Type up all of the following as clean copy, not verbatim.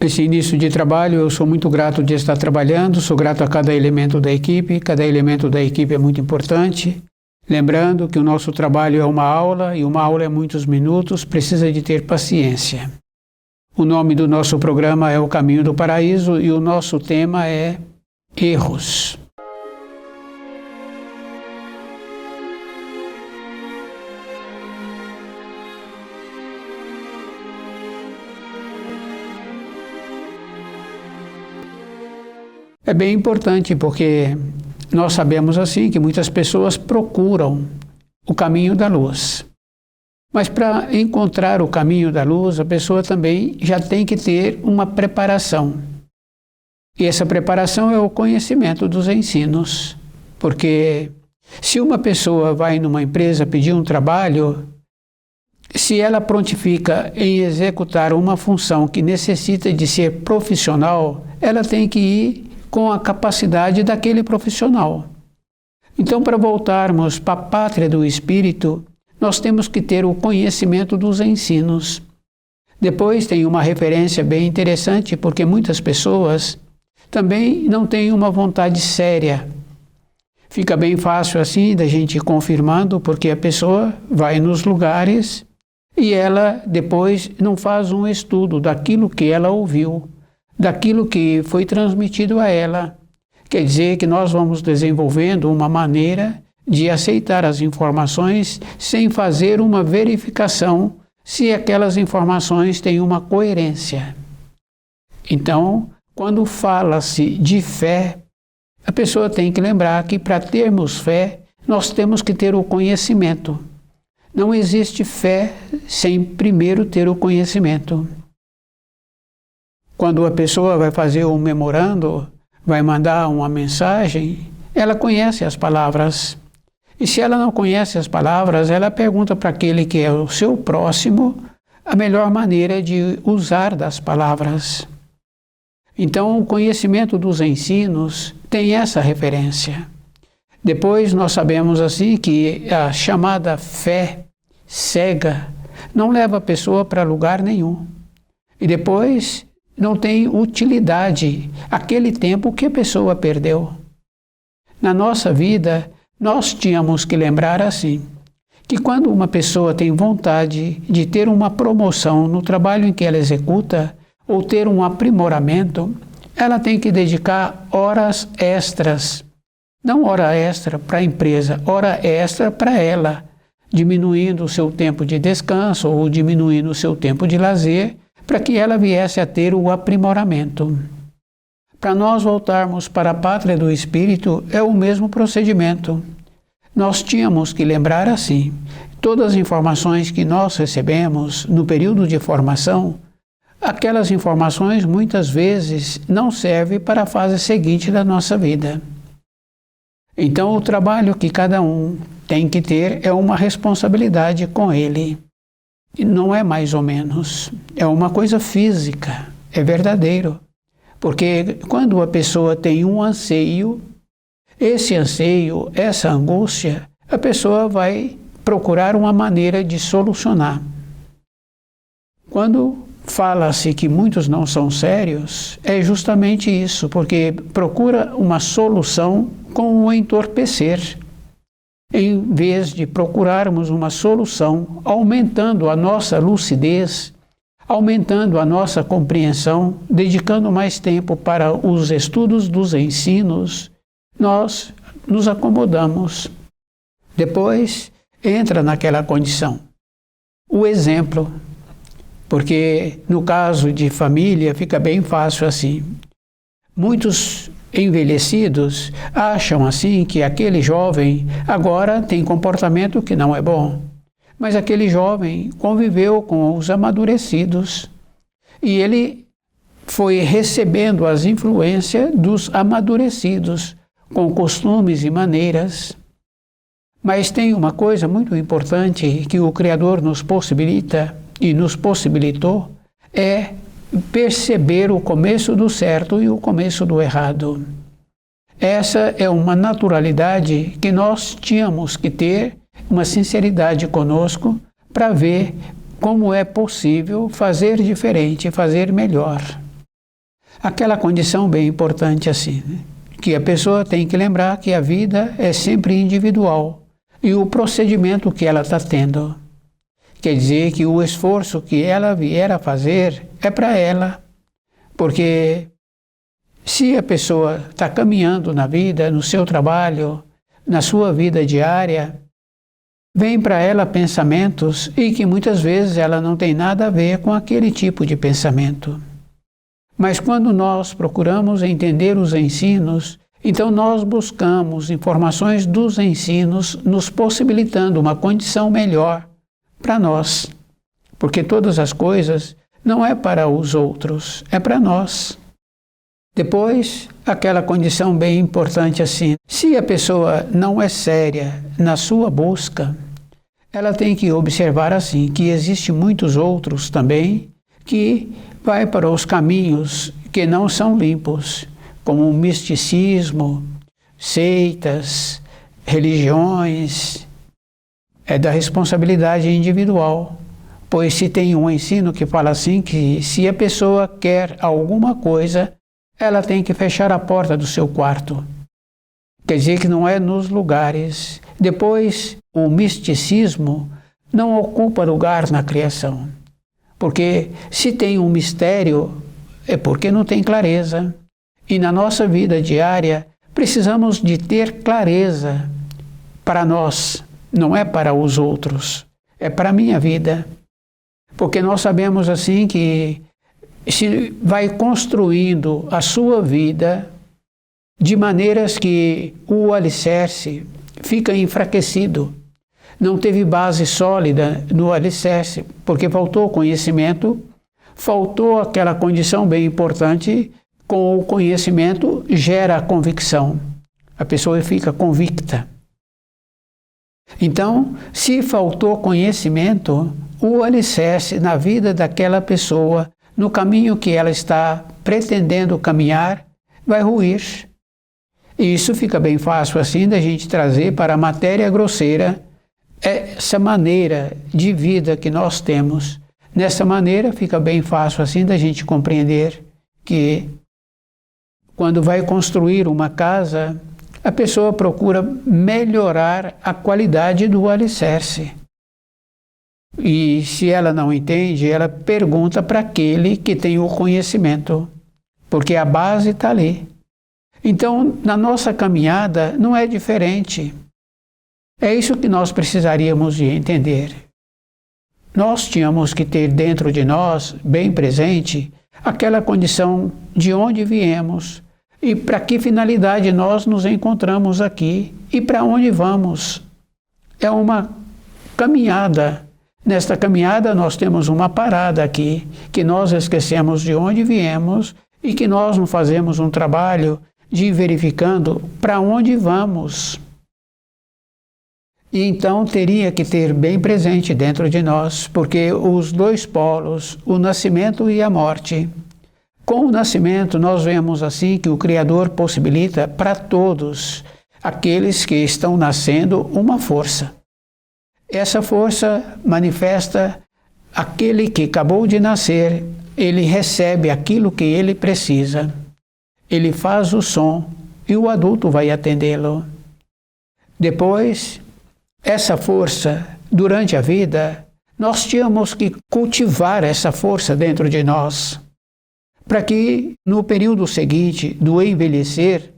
esse início de trabalho, eu sou muito grato de estar trabalhando, sou grato a cada elemento da equipe é muito importante. Lembrando que o nosso trabalho é uma aula, e uma aula é muitos minutos, precisa de ter paciência. O nome do nosso programa é O Caminho do Paraíso e o nosso tema é erros. É bem importante porque nós sabemos assim que muitas pessoas procuram o caminho da luz. Mas para encontrar o caminho da luz, a pessoa também já tem que ter uma preparação. E essa preparação é o conhecimento dos ensinos. Porque se uma pessoa vai numa empresa pedir um trabalho, se ela prontifica em executar uma função que necessita de ser profissional, ela tem que ir com a capacidade daquele profissional. Então, para voltarmos para a pátria do espírito, nós temos que ter o conhecimento dos ensinos. Depois tem uma referência bem interessante, porque muitas pessoas também não têm uma vontade séria. Fica bem fácil assim da gente ir confirmando, porque a pessoa vai nos lugares e ela depois não faz um estudo daquilo que ela ouviu, daquilo que foi transmitido a ela. Quer dizer que nós vamos desenvolvendo uma maneira de aceitar as informações sem fazer uma verificação se aquelas informações têm uma coerência. Então, quando fala-se de fé, a pessoa tem que lembrar que para termos fé, nós temos que ter o conhecimento. Não existe fé sem primeiro ter o conhecimento. Quando a pessoa vai fazer um memorando, vai mandar uma mensagem, ela conhece as palavras. E se ela não conhece as palavras, ela pergunta para aquele que é o seu próximo a melhor maneira de usar das palavras. Então, o conhecimento dos ensinos tem essa referência. Depois nós sabemos assim que a chamada fé cega não leva a pessoa para lugar nenhum. E depois não tem utilidade aquele tempo que a pessoa perdeu. Na nossa vida, nós tínhamos que lembrar assim, que quando uma pessoa tem vontade de ter uma promoção no trabalho em que ela executa, ou ter um aprimoramento, ela tem que dedicar horas extras. Não hora extra para a empresa, hora extra para ela, diminuindo o seu tempo de descanso ou diminuindo o seu tempo de lazer, para que ela viesse a ter o aprimoramento. Para nós voltarmos para a pátria do espírito, é o mesmo procedimento. Nós tínhamos que lembrar assim, todas as informações que nós recebemos no período de formação, aquelas informações muitas vezes não servem para a fase seguinte da nossa vida. Então, o trabalho que cada um tem que ter é uma responsabilidade com ele. E não é mais ou menos, é uma coisa física, é verdadeiro. Porque quando a pessoa tem um anseio, esse anseio, essa angústia, a pessoa vai procurar uma maneira de solucionar. Quando fala-se que muitos não são sérios, é justamente isso, porque procura uma solução com o entorpecer, em vez de procurarmos uma solução aumentando a nossa lucidez, aumentando a nossa compreensão, dedicando mais tempo para os estudos dos ensinos, nós nos acomodamos. Depois entra naquela condição. O exemplo, porque no caso de família fica bem fácil assim. Muitos envelhecidos acham assim que aquele jovem agora tem comportamento que não é bom. Mas aquele jovem conviveu com os amadurecidos e ele foi recebendo as influências dos amadurecidos, com costumes e maneiras. Mas tem uma coisa muito importante que o Criador nos possibilita e nos possibilitou, é perceber o começo do certo e o começo do errado. Essa é uma naturalidade que nós tínhamos que ter, uma sinceridade conosco, para ver como é possível fazer diferente, fazer melhor. aquela condição bem importante assim, né? Que a pessoa tem que lembrar que a vida é sempre individual e o procedimento que ela está tendo. Quer dizer que o esforço que ela vier a fazer é para ela, porque se a pessoa está caminhando na vida, no seu trabalho, na sua vida diária, vem para ela pensamentos e que muitas vezes ela não tem nada a ver com aquele tipo de pensamento. Mas quando nós procuramos entender os ensinos, então nós buscamos informações dos ensinos, nos possibilitando uma condição melhor para nós. Porque todas as coisas não é para os outros, é para nós. Depois, aquela condição bem importante assim, se a pessoa não é séria na sua busca, ela tem que observar assim, que existem muitos outros também que vai para os caminhos que não são limpos, como o misticismo, seitas, religiões. É da responsabilidade individual, pois se tem um ensino que fala assim, que se a pessoa quer alguma coisa, ela tem que fechar a porta do seu quarto. Quer dizer que não é nos lugares. Depois, o misticismo não ocupa lugar na criação. Porque se tem um mistério, é porque não tem clareza. E na nossa vida diária, precisamos de ter clareza para nós, não é para os outros, é para a minha vida. Porque nós sabemos assim que se vai construindo a sua vida de maneiras que o alicerce fica enfraquecido. Não teve base sólida no alicerce, porque faltou conhecimento, faltou aquela condição bem importante, com o conhecimento gera a convicção. A pessoa fica convicta. Então, se faltou conhecimento, o alicerce na vida daquela pessoa, no caminho que ela está pretendendo caminhar, vai ruir. E isso fica bem fácil assim da gente trazer para a matéria grosseira essa maneira de vida que nós temos. Nessa maneira fica bem fácil assim da gente compreender que quando vai construir uma casa, a pessoa procura melhorar a qualidade do alicerce. E se ela não entende, ela pergunta para aquele que tem o conhecimento, porque a base está ali. Então, na nossa caminhada não é diferente. É isso que nós precisaríamos de entender. Nós tínhamos que ter dentro de nós, bem presente, aquela condição de onde viemos e para que finalidade nós nos encontramos aqui e para onde vamos. É uma caminhada. Nesta caminhada nós temos uma parada aqui, que nós esquecemos de onde viemos e que nós não fazemos um trabalho de ir verificando para onde vamos. E então teria que ter bem presente dentro de nós, porque os dois polos, o nascimento e a morte. Com o nascimento nós vemos assim que o Criador possibilita para todos aqueles que estão nascendo uma força. Essa força manifesta aquele que acabou de nascer, ele recebe aquilo que ele precisa. Ele faz o som e o adulto vai atendê-lo. Depois, essa força, durante a vida, nós tínhamos que cultivar essa força dentro de nós, para que no período seguinte do envelhecer,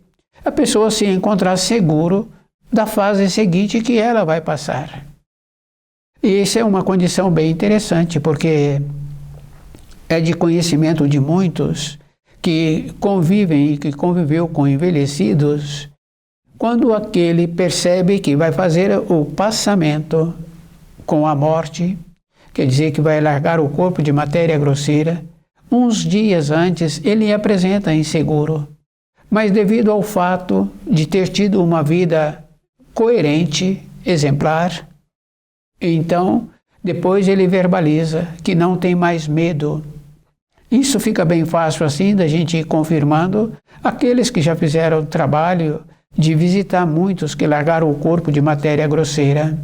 a pessoa se encontrasse seguro da fase seguinte que ela vai passar. E isso é uma condição bem interessante, porque é de conhecimento de muitos que convivem e que conviveu com envelhecidos, quando aquele percebe que vai fazer o passamento com a morte, quer dizer que vai largar o corpo de matéria grosseira, uns dias antes ele apresenta inseguro, mas devido ao fato de ter tido uma vida coerente, exemplar, então depois ele verbaliza que não tem mais medo. Isso fica bem fácil assim da gente ir confirmando aqueles que já fizeram o trabalho de visitar muitos que largaram o corpo de matéria grosseira.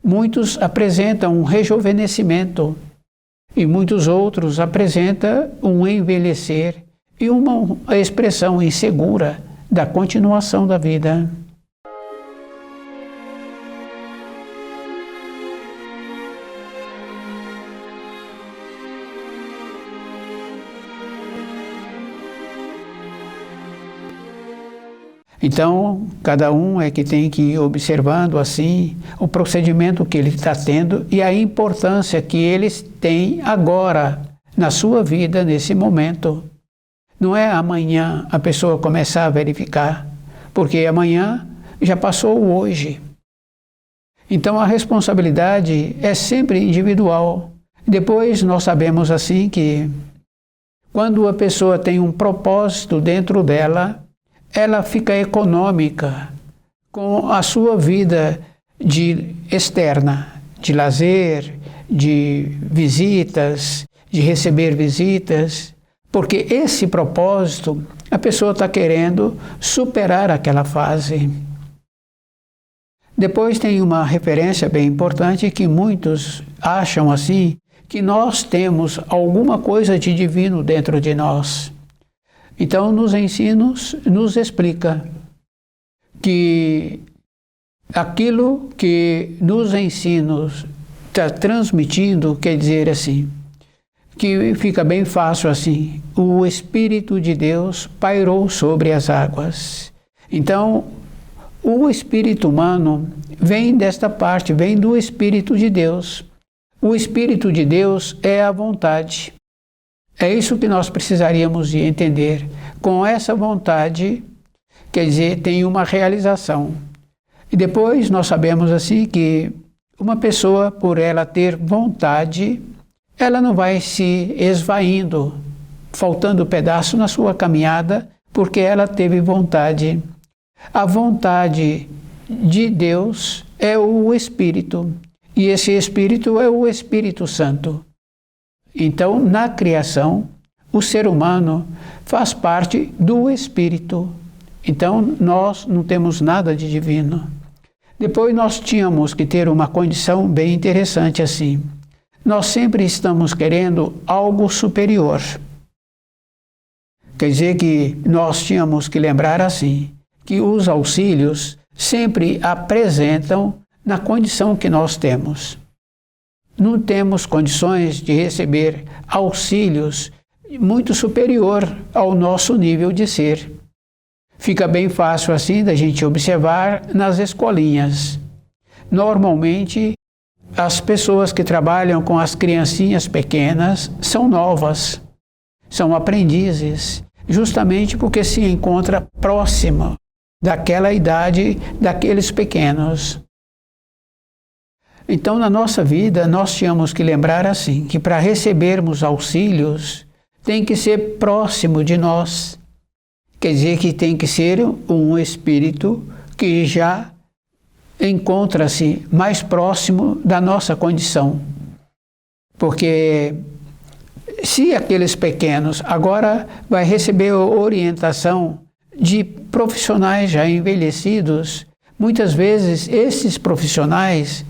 Muitos apresentam um rejuvenescimento e muitos outros apresentam um envelhecer e uma expressão insegura da continuação da vida. Então, cada um é que tem que ir observando assim o procedimento que ele está tendo e a importância que eles têm agora na sua vida, nesse momento. Não é amanhã a pessoa começar a verificar, porque amanhã já passou o hoje. Então, a responsabilidade é sempre individual. Depois, nós sabemos assim que quando a pessoa tem um propósito dentro dela, ela fica econômica com a sua vida externa, de lazer, de visitas, de receber visitas, porque esse propósito, a pessoa está querendo superar aquela fase. Depois tem uma referência bem importante que muitos acham assim, que nós temos alguma coisa de divino dentro de nós. Então, nos ensinos, nos explica que aquilo que nos ensinos está transmitindo, quer dizer assim, que fica bem fácil assim, o Espírito de Deus pairou sobre as águas. Então, o espírito humano vem desta parte, vem do Espírito de Deus. O Espírito de Deus é a vontade. É isso que nós precisaríamos de entender. Com essa vontade, quer dizer, tem uma realização. E depois nós sabemos assim que uma pessoa, por ela ter vontade, ela não vai se esvaindo, faltando pedaço na sua caminhada, porque ela teve vontade. A vontade de Deus é o Espírito, e esse Espírito é o Espírito Santo. Então, na criação, o ser humano faz parte do Espírito. Então, nós não temos nada de divino. Depois, nós tínhamos que ter uma condição bem interessante assim. Nós sempre estamos querendo algo superior. Quer dizer que nós tínhamos que lembrar assim, que os auxílios sempre apresentam na condição que nós temos. Não temos condições de receber auxílios muito superior ao nosso nível de ser. Fica bem fácil assim da gente observar nas escolinhas. Normalmente, as pessoas que trabalham com as criancinhas pequenas são novas, são aprendizes, justamente porque se encontra próxima daquela idade daqueles pequenos. Então, na nossa vida, nós tínhamos que lembrar assim, que para recebermos auxílios, tem que ser próximo de nós. Quer dizer que tem que ser um espírito que já encontra-se mais próximo da nossa condição. Porque se aqueles pequenos agora vai receber orientação de profissionais já envelhecidos, muitas vezes esses profissionais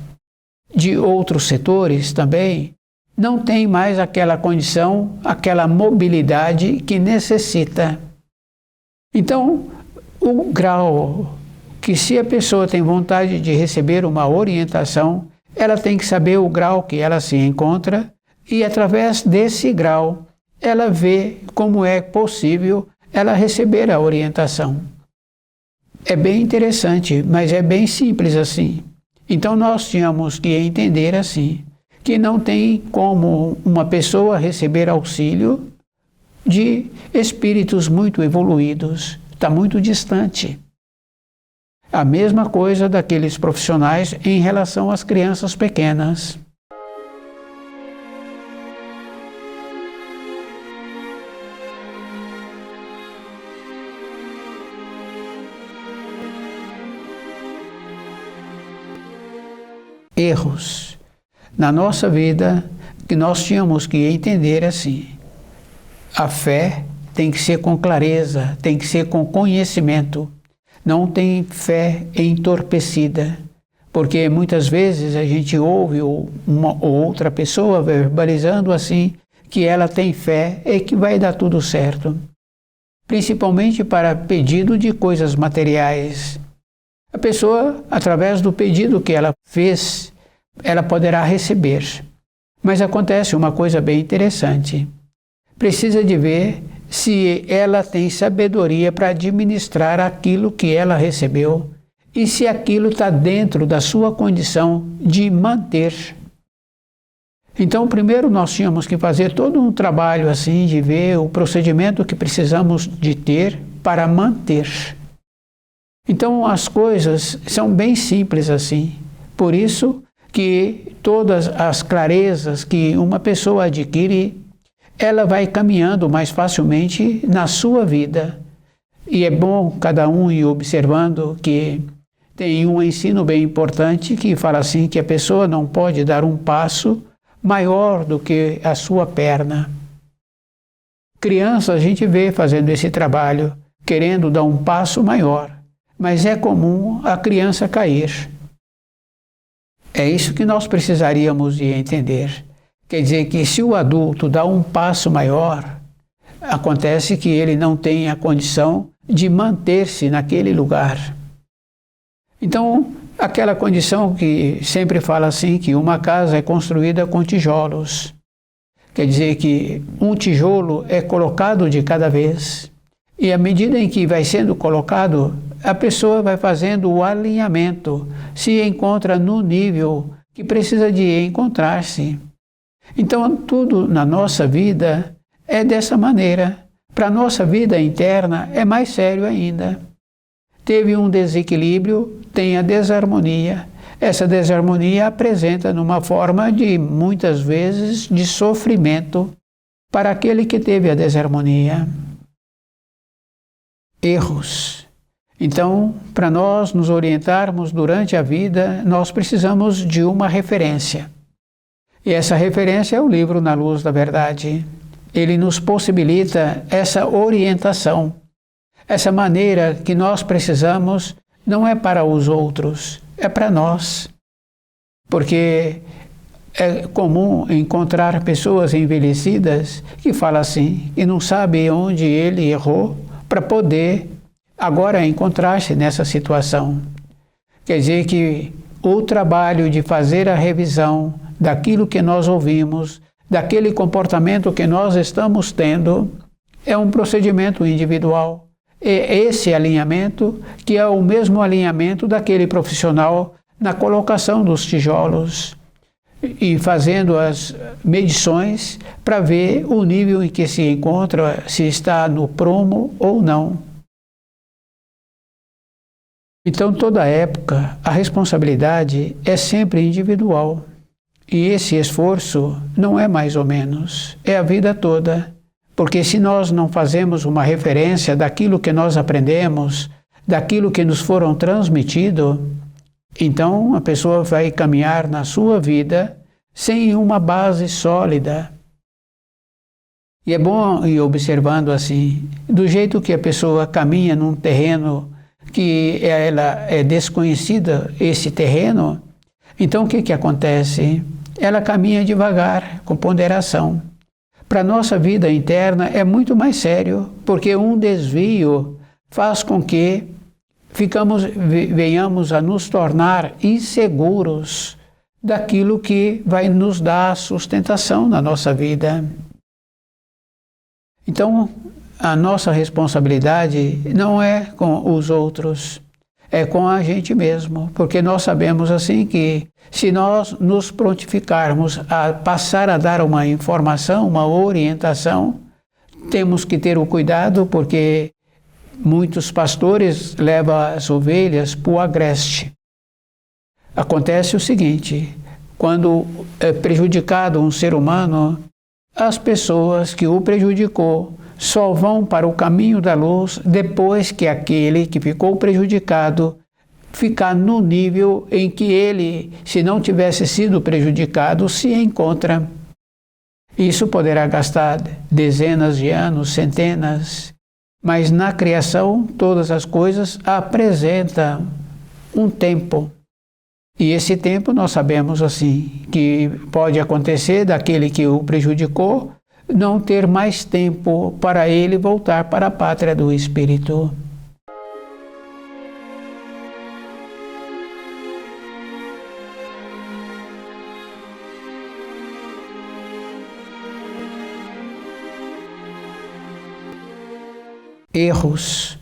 de outros setores também, não tem mais aquela condição, aquela mobilidade que necessita. Então, o grau que se a pessoa tem vontade de receber uma orientação, ela tem que saber o grau que ela se encontra e, através desse grau, ela vê como é possível ela receber a orientação. É bem interessante, mas é bem simples assim. Então, nós tínhamos que entender assim, que não tem como uma pessoa receber auxílio de espíritos muito evoluídos, está muito distante. A mesma coisa daqueles profissionais em relação às crianças pequenas. Erros na nossa vida que nós tínhamos que entender assim. A fé tem que ser com clareza, tem que ser com conhecimento. Não tem fé entorpecida, porque muitas vezes a gente ouve uma ou outra pessoa verbalizando assim que ela tem fé e que vai dar tudo certo. principalmente para pedido de coisas materiais. A pessoa, através do pedido que ela fez, ela poderá receber. Mas acontece uma coisa bem interessante. Precisa de ver se ela tem sabedoria para administrar aquilo que ela recebeu e se aquilo está dentro da sua condição de manter. Então, primeiro nós tínhamos que fazer todo um trabalho assim de ver o procedimento que precisamos de ter para manter. Então, as coisas são bem simples assim. Por isso que todas as clarezas que uma pessoa adquire, ela vai caminhando mais facilmente na sua vida. E é bom cada um ir observando que tem um ensino bem importante que fala assim que a pessoa não pode dar um passo maior do que a sua perna. Criança a gente vê fazendo esse trabalho, querendo dar um passo maior, mas é comum a criança cair. É isso que nós precisaríamos de entender. Quer dizer que se o adulto dá um passo maior, acontece que ele não tem a condição de manter-se naquele lugar. Então, aquela condição que sempre fala assim, que uma casa é construída com tijolos. Quer dizer que um tijolo é colocado de cada vez. E à medida em que vai sendo colocado, a pessoa vai fazendo o alinhamento, se encontra no nível que precisa de encontrar-se. Então, tudo na nossa vida é dessa maneira. Para a nossa vida interna é mais sério ainda. Teve um desequilíbrio, tem a desarmonia. Essa desarmonia apresenta numa forma de, muitas vezes, de sofrimento para aquele que teve a desarmonia. Erros. Então, para nós nos orientarmos durante a vida, nós precisamos de uma referência. E essa referência é o livro Na Luz da Verdade. Ele nos possibilita essa orientação. Essa maneira que nós precisamos não é para os outros, é para nós. Porque é comum encontrar pessoas envelhecidas que falam assim, e não sabem onde ele errou para poder agora encontrar-se nessa situação. Quer dizer que o trabalho de fazer a revisão daquilo que nós ouvimos, daquele comportamento que nós estamos tendo, é um procedimento individual. É esse alinhamento que é o mesmo alinhamento daquele profissional na colocação dos tijolos e fazendo as medições para ver o nível em que se encontra, se está no prumo ou não. Então, toda época, a responsabilidade é sempre individual. E esse esforço não é mais ou menos, é a vida toda. Porque se nós não fazemos uma referência daquilo que nós aprendemos, daquilo que nos foram transmitido, então a pessoa vai caminhar na sua vida sem uma base sólida. E é bom ir observando assim, do jeito que a pessoa caminha num terreno que ela é desconhecida, esse terreno, então o que acontece? Ela caminha devagar, com ponderação. Para a nossa vida interna é muito mais sério, porque um desvio faz com que venhamos a nos tornar inseguros daquilo que vai nos dar sustentação na nossa vida. Então, a nossa responsabilidade não é com os outros, é com a gente mesmo, porque nós sabemos assim que se nós nos prontificarmos a passar a dar uma informação, uma orientação, temos que ter o cuidado porque muitos pastores levam as ovelhas para o agreste. Acontece o seguinte, quando é prejudicado um ser humano, as pessoas que o prejudicou só vão para o caminho da luz depois que aquele que ficou prejudicado ficar no nível em que ele, se não tivesse sido prejudicado, se encontra. Isso poderá gastar dezenas de anos, centenas, mas na criação todas as coisas apresentam um tempo. E esse tempo nós sabemos assim, que pode acontecer daquele que o prejudicou, não ter mais tempo para ele voltar para a pátria do espírito. Erros.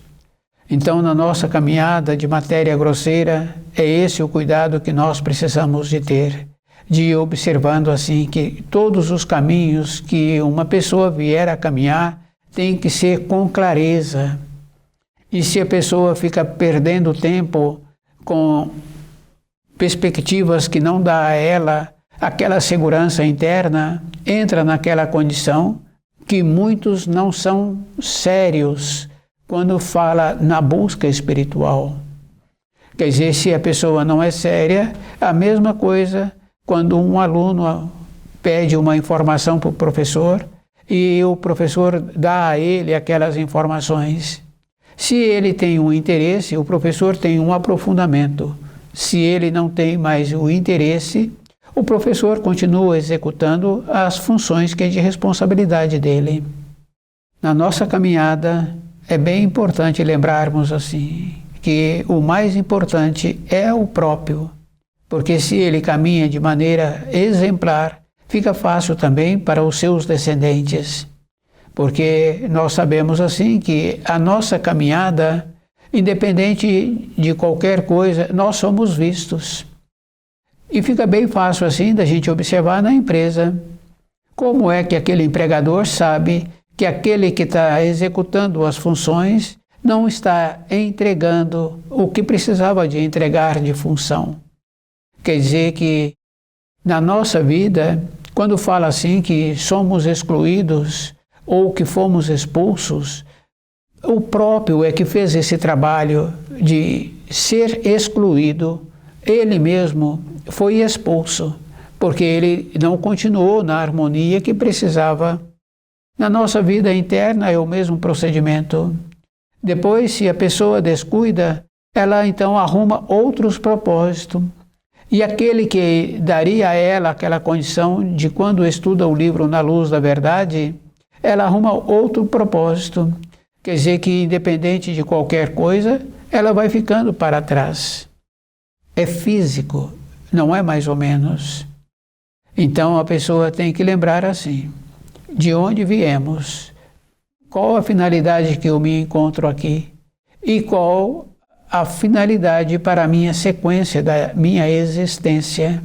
Então, na nossa caminhada de matéria grosseira, é esse o cuidado que nós precisamos de ter, de ir observando assim que todos os caminhos que uma pessoa vier a caminhar tem que ser com clareza. E se a pessoa fica perdendo tempo com perspectivas que não dá a ela aquela segurança interna, entra naquela condição que muitos não são sérios quando fala na busca espiritual. Quer dizer, se a pessoa não é séria, a mesma coisa quando um aluno pede uma informação para o professor e o professor dá a ele aquelas informações. Se ele tem um interesse, o professor tem um aprofundamento. Se ele não tem mais o interesse, o professor continua executando as funções que é de responsabilidade dele. Na nossa caminhada, é bem importante lembrarmos assim, que o mais importante é o próprio, porque se ele caminha de maneira exemplar, fica fácil também para os seus descendentes, porque nós sabemos assim que a nossa caminhada, independente de qualquer coisa, nós somos vistos. E fica bem fácil assim da gente observar na empresa como é que aquele empregador sabe que aquele que está executando as funções não está entregando o que precisava de entregar de função. Quer dizer que na nossa vida, quando fala assim que somos excluídos ou que fomos expulsos, o próprio é que fez esse trabalho de ser excluído, ele mesmo foi expulso, porque ele não continuou na harmonia que precisava. Na nossa vida interna é o mesmo procedimento. Depois, se a pessoa descuida, ela então arruma outros propósitos. E aquele que daria a ela aquela condição de quando estuda o livro Na Luz da Verdade, ela arruma outro propósito. Quer dizer que independente de qualquer coisa, ela vai ficando para trás. É físico, não é mais ou menos. Então a pessoa tem que lembrar assim, de onde viemos, qual a finalidade que eu me encontro aqui e qual a finalidade para a minha sequência da minha existência.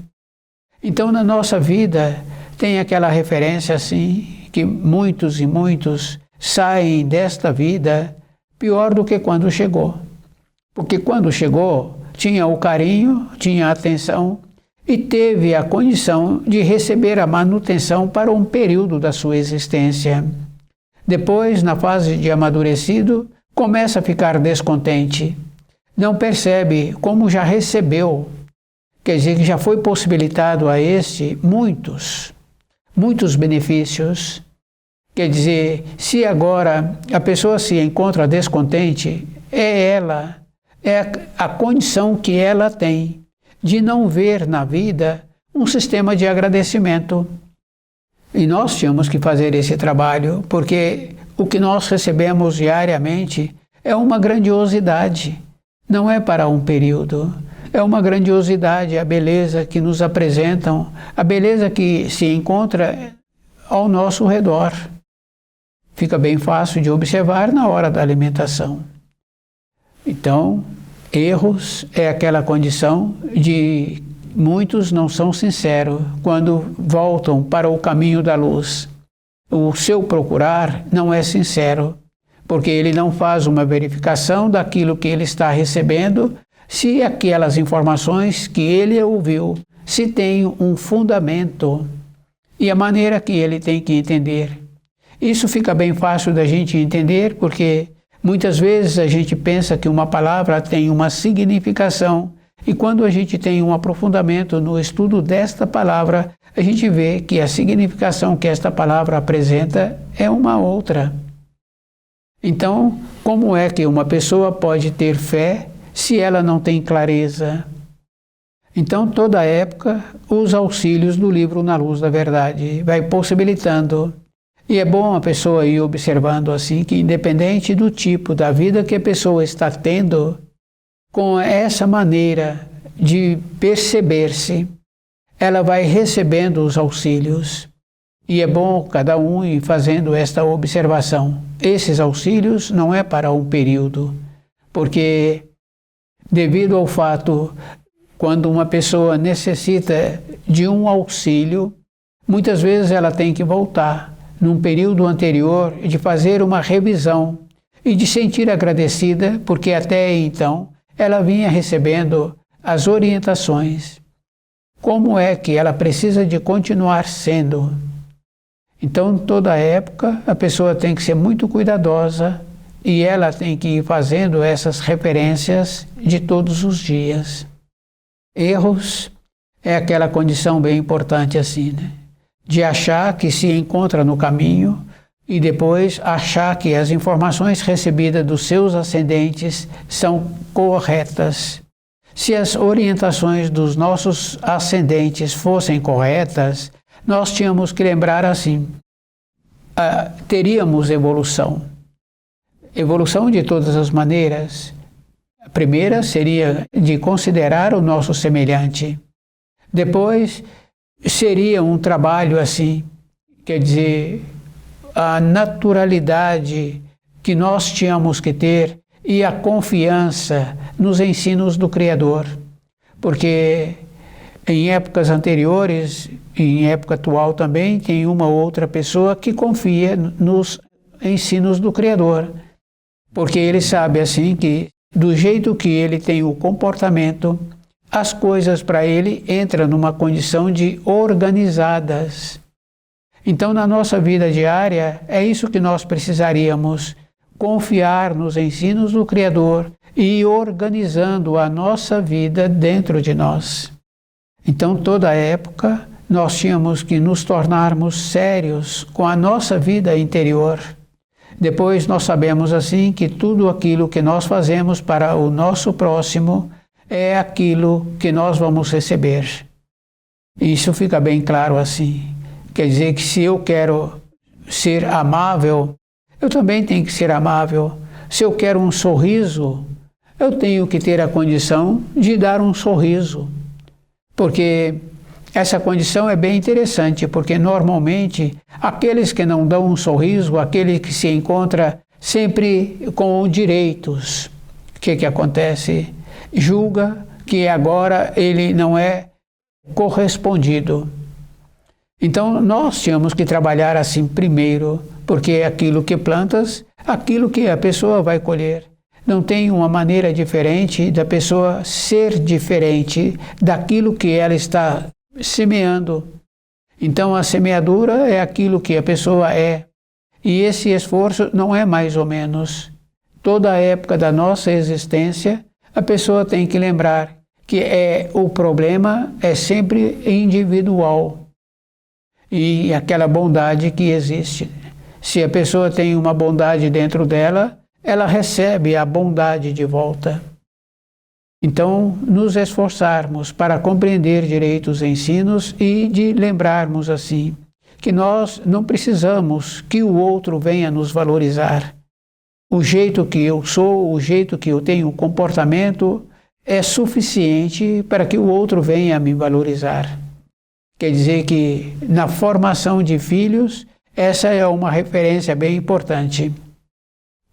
Então na nossa vida tem aquela referência assim, que muitos e muitos saem desta vida pior do que quando chegou. Porque quando chegou, tinha o carinho, tinha a atenção e teve a condição de receber a manutenção para um período da sua existência. Depois, na fase de amadurecido, começa a ficar descontente. Não percebe como já recebeu, quer dizer que já foi possibilitado a este muitos benefícios. Quer dizer, se agora a pessoa se encontra descontente, é a condição que ela tem de não ver na vida um sistema de agradecimento. E nós tínhamos que fazer esse trabalho, porque o que nós recebemos diariamente é uma grandiosidade, não é para um período, é uma grandiosidade, a beleza que nos apresentam, a beleza que se encontra ao nosso redor. Fica bem fácil de observar na hora da alimentação. Então, erros é aquela condição de muitos não são sinceros quando voltam para o caminho da luz. O seu procurar não é sincero, porque ele não faz uma verificação daquilo que ele está recebendo, se aquelas informações que ele ouviu, se tem um fundamento e a maneira que ele tem que entender. Isso fica bem fácil da gente entender, porque muitas vezes a gente pensa que uma palavra tem uma significação e quando a gente tem um aprofundamento no estudo desta palavra, a gente vê que a significação que esta palavra apresenta é uma outra. Então, como é que uma pessoa pode ter fé se ela não tem clareza? Então, toda época, os auxílios do livro Na Luz da Verdade vai possibilitando E é bom a pessoa ir observando assim que, independente do tipo da vida que a pessoa está tendo, com essa maneira de perceber-se, ela vai recebendo os auxílios. E é bom cada um ir fazendo esta observação. Esses auxílios não é para um período, porque devido ao fato, quando uma pessoa necessita de um auxílio, muitas vezes ela tem que voltar num período anterior de fazer uma revisão e de sentir agradecida, porque até então ela vinha recebendo as orientações. Como é que ela precisa de continuar sendo? Então, toda época, a pessoa tem que ser muito cuidadosa e ela tem que ir fazendo essas referências de todos os dias. Erros é aquela condição bem importante assim, né? De achar que se encontra no caminho e depois achar que as informações recebidas dos seus ascendentes são corretas. Se as orientações dos nossos ascendentes fossem corretas, nós tínhamos que lembrar assim, teríamos evolução. Evolução de todas as maneiras. A primeira seria de considerar o nosso semelhante. Depois seria um trabalho assim, quer dizer, a naturalidade que nós tínhamos que ter e a confiança nos ensinos do Criador. Porque em épocas anteriores, e em época atual também, tem uma outra pessoa que confia nos ensinos do Criador. Porque ele sabe assim que, do jeito que ele tem o comportamento, as coisas para ele entram numa condição de organizadas. Então, na nossa vida diária, é isso que nós precisaríamos, confiar nos ensinos do Criador e ir organizando a nossa vida dentro de nós. Então, toda época, nós tínhamos que nos tornarmos sérios com a nossa vida interior. Depois, nós sabemos assim que tudo aquilo que nós fazemos para o nosso próximo é aquilo que nós vamos receber. Isso fica bem claro assim. Quer dizer que se eu quero ser amável, eu também tenho que ser amável. Se eu quero um sorriso, eu tenho que ter a condição de dar um sorriso. Porque essa condição é bem interessante, porque normalmente aqueles que não dão um sorriso, aquele que se encontra sempre com direitos, o que acontece? Julga que agora ele não é correspondido. Então nós tínhamos que trabalhar assim primeiro, porque é aquilo que plantas, aquilo que a pessoa vai colher. Não tem uma maneira diferente da pessoa ser diferente daquilo que ela está semeando. Então a semeadura é aquilo que a pessoa é. E esse esforço não é mais ou menos. Toda a época da nossa existência, a pessoa tem que lembrar que o problema é sempre individual. E aquela bondade que existe. Se a pessoa tem uma bondade dentro dela, ela recebe a bondade de volta. Então, nos esforçarmos para compreender direito os ensinos e de lembrarmos assim, que nós não precisamos que o outro venha nos valorizar. O jeito que eu sou, o jeito que eu tenho comportamento é suficiente para que o outro venha me valorizar. Quer dizer que na formação de filhos, essa é uma referência bem importante.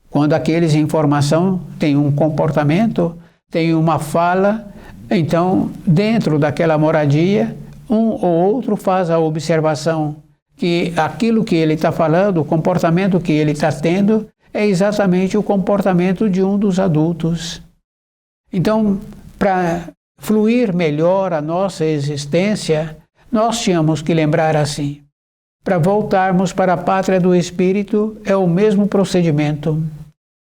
Quando aqueles em formação têm um comportamento, têm uma fala, então dentro daquela moradia, um ou outro faz a observação que aquilo que ele está falando, o comportamento que ele está tendo, é exatamente o comportamento de um dos adultos. Então, para fluir melhor a nossa existência, nós tínhamos que lembrar assim. Para voltarmos para a pátria do Espírito, é o mesmo procedimento.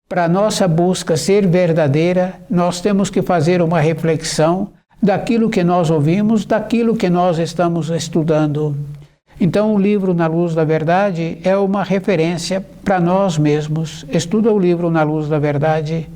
Para a nossa busca ser verdadeira, nós temos que fazer uma reflexão daquilo que nós ouvimos, daquilo que nós estamos estudando. Então, o livro Na Luz da Verdade é uma referência para nós mesmos. Estuda o livro Na Luz da Verdade